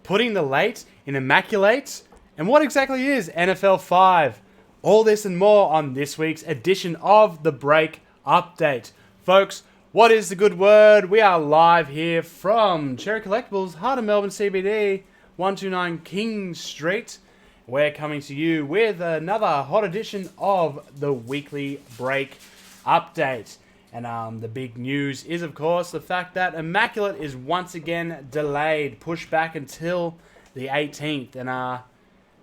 putting the late in immaculate, and what exactly is NFL 5? All this and more on this week's edition of the Break Update. Folks, what is the good word? We are live here from Cherry Collectibles, heart of Melbourne CBD, 129 King Street. We're coming to you with another hot edition of the weekly Break Update. And the big news is, of course, the fact that Immaculate is once again delayed, pushed back until the 18th. And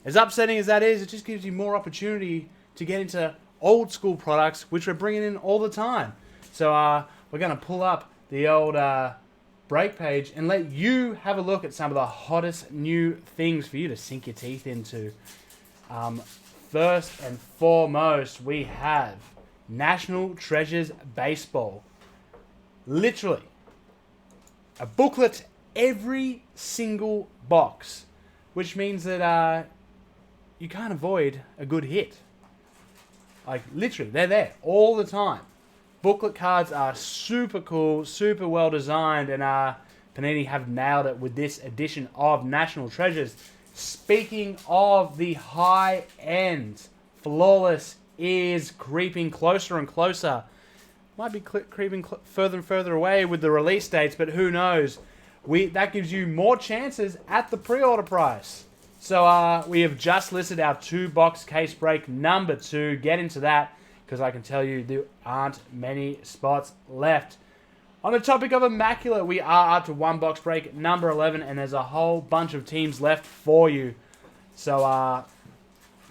as upsetting as that is, it just gives you more opportunity to get into old school products, which we're bringing in all the time. So we're going to pull up the old break page and let you have a look at some of the hottest new things for you to sink your teeth into. First and foremost, we have National Treasures Baseball. Literally, a booklet every single box, which means that you can't avoid a good hit. Like, literally, they're there all the time. Booklet cards are super cool, super well designed, and Panini have nailed it with this edition of National Treasures. Speaking of the high end, Flawless is creeping closer and closer. Might be creeping further and further away with the release dates, but who knows? That gives you more chances at the pre-order price. So we have just listed our 2-box case break number 2. Get into that, because I can tell you there aren't many spots left. On the topic of Immaculate, we are up to 1-box break number 11, and there's a whole bunch of teams left for you. So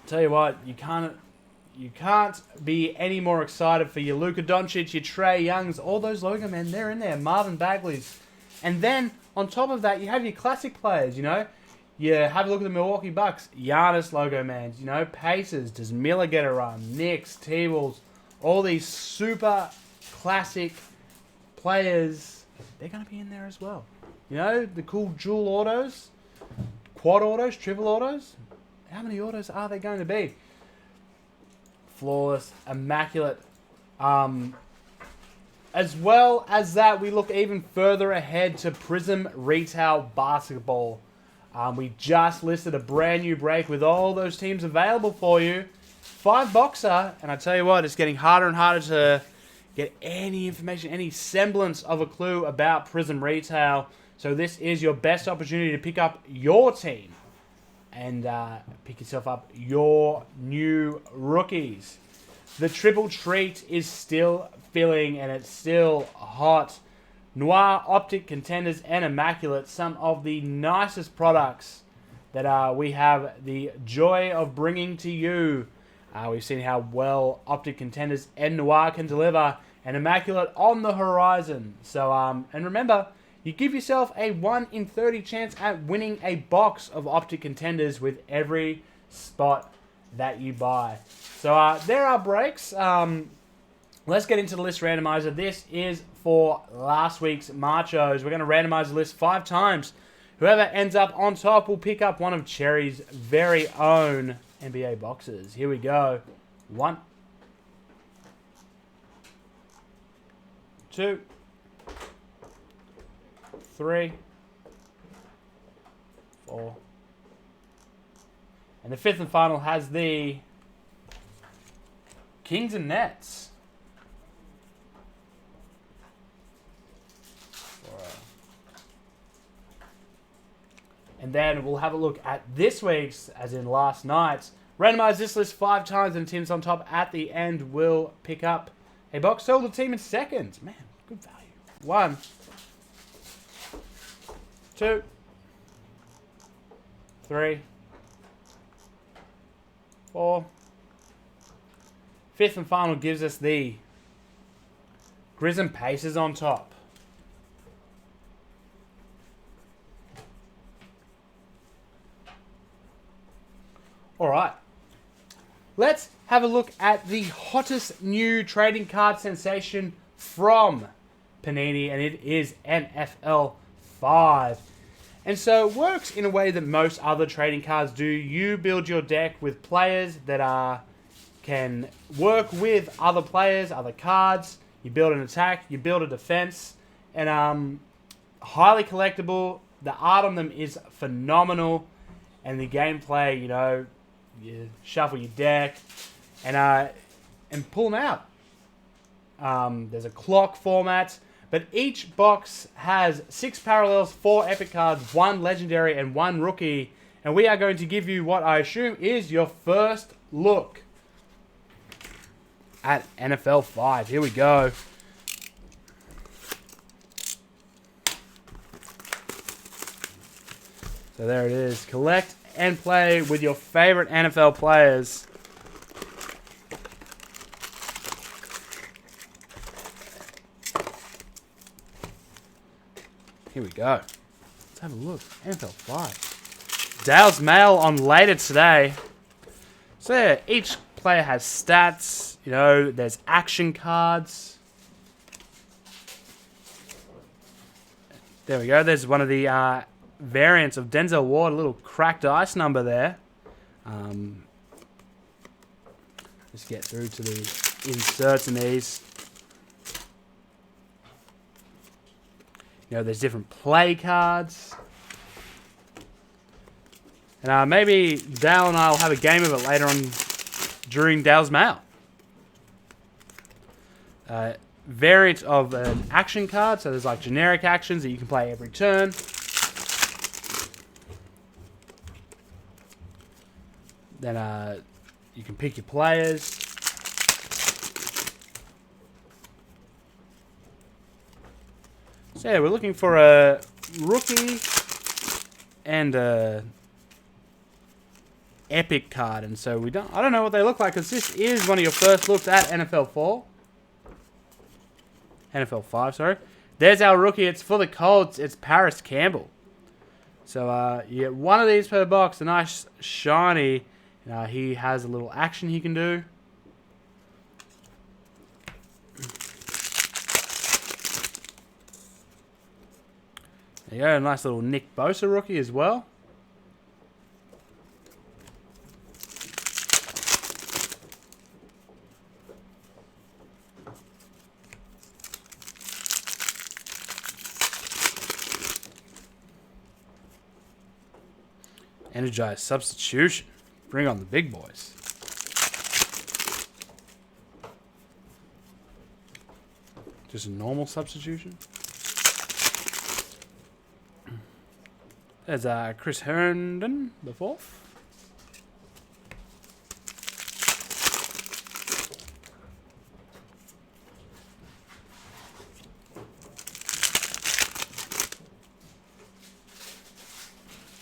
tell you what, you can't be any more excited for your Luka Doncic, your Trae Youngs, all those logo men, they're in there, Marvin Bagleys. And then, on top of that, you have your classic players, you know. You have a look at the Milwaukee Bucks, Giannis logo mans, you know, Pacers, does Miller get a run, Knicks, T-Wolves, all these super classic players, they're going to be in there as well. You know, the cool dual autos, quad autos, triple autos, how many autos are they going to be? Flawless, Immaculate. As well as that, we look even further ahead to Prism Retail Basketball. We just listed a brand new break with all those teams available for you. 5-boxer, and I tell you what, it's getting harder and harder to get any information, any semblance of a clue about Prism Retail. So this is your best opportunity to pick up your team and pick yourself up your new rookies. The triple treat is still filling and it's still hot. Noir, Optic, Contenders, and Immaculate, some of the nicest products that we have the joy of bringing to you. We've seen how well Optic, Contenders, and Noir can deliver, and Immaculate on the horizon. So, and remember, you give yourself a 1 in 30 chance at winning a box of Optic Contenders with every spot that you buy. So there are breaks. Let's get into the list randomizer. This is for last week's Machos. We're going to randomize the list 5 times. Whoever ends up on top will pick up one of Cherry's very own NBA boxes. Here we go. 1, 2, 3, 4. And the 5th and final has the Kings and Nets. And then we'll have a look at this week's, as in last night's. Randomize this list 5 times, and teams on top at the end will pick up a box. So the team in second. Man, good value. 1, 2, 3, 4. 5th and final gives us the Grizz and Pacers on top. Alright, let's have a look at the hottest new trading card sensation from Panini, and it is NFL 5. And so it works in a way that most other trading cards do. You build your deck with players that can work with other players, other cards. You build an attack, you build a defense, and highly collectible, The art on them is phenomenal, and the gameplay, you know, you shuffle your deck and pull them out. There's a clock format, but each box has 6 parallels, 4 epic cards, 1 legendary, and 1 rookie. And we are going to give you what I assume is your first look at NFL 5. Here we go. So there it is. Collect and play with your favorite NFL players. Here we go. Let's have a look. NFL 5. Dale's Mail on later today. So yeah, each player has stats. You know, there's action cards. There we go. There's one of the variants of Denzel Ward. A little cracked ice number there. Just get through to the inserts in these. You know, there's different play cards. And maybe Dale and I will have a game of it later on during Dale's Mail. Variant of an action card. So there's like generic actions that you can play every turn. Then you can pick your players. So yeah, we're looking for a rookie and a epic card, and so I don't know what they look like, because this is one of your first looks at NFL 5, sorry. There's our rookie. It's for the Colts. It's Paris Campbell. So you get one of these per box. A nice shiny. He has a little action he can do. There you go, a nice little Nick Bosa rookie as well. Energized substitution. Bring on the big boys. Just a normal substitution. There's Chris Herndon, the 4th.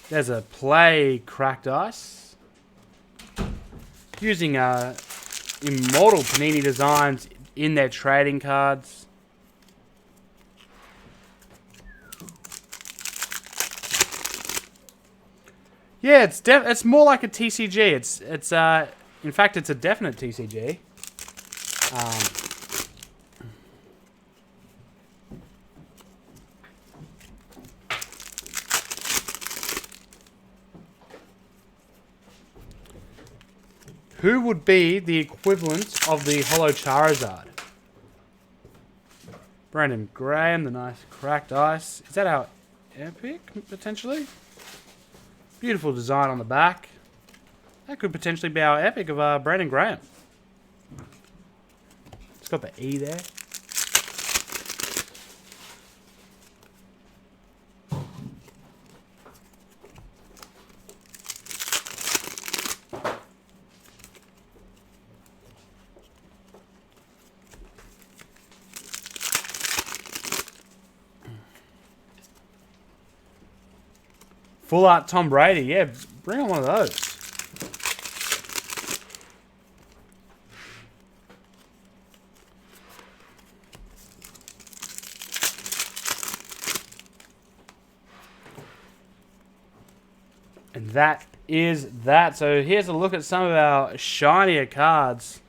There's a play cracked ice. Using Immortal Panini designs in their trading cards. Yeah, it's more like a TCG. It's in fact it's a definite TCG. Who would be the equivalent of the Holo Charizard? Brandon Graham, the nice cracked ice. Is that our epic, potentially? Beautiful design on the back. That could potentially be our epic of Brandon Graham. It's got the E there. Full art Tom Brady. Yeah, bring on one of those. And that is that. So here's a look at some of our shinier cards.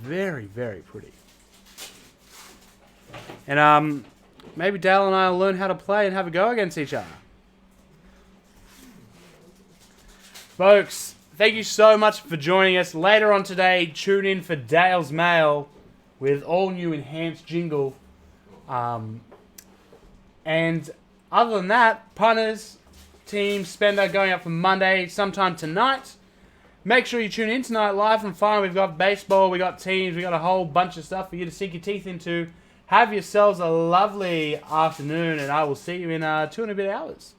Very, very pretty. And maybe Dale and I will learn how to play and have a go against each other. Folks, thank you so much for joining us. Later on today, tune in for Dale's Mail with all new enhanced jingle. And Other than that, punters, team spender going up for Monday sometime tonight. Make sure you tune in tonight live from Fire. We've got baseball, we got teams, we got a whole bunch of stuff for you to sink your teeth into. Have yourselves a lovely afternoon, and I will see you in 2 and a bit hours.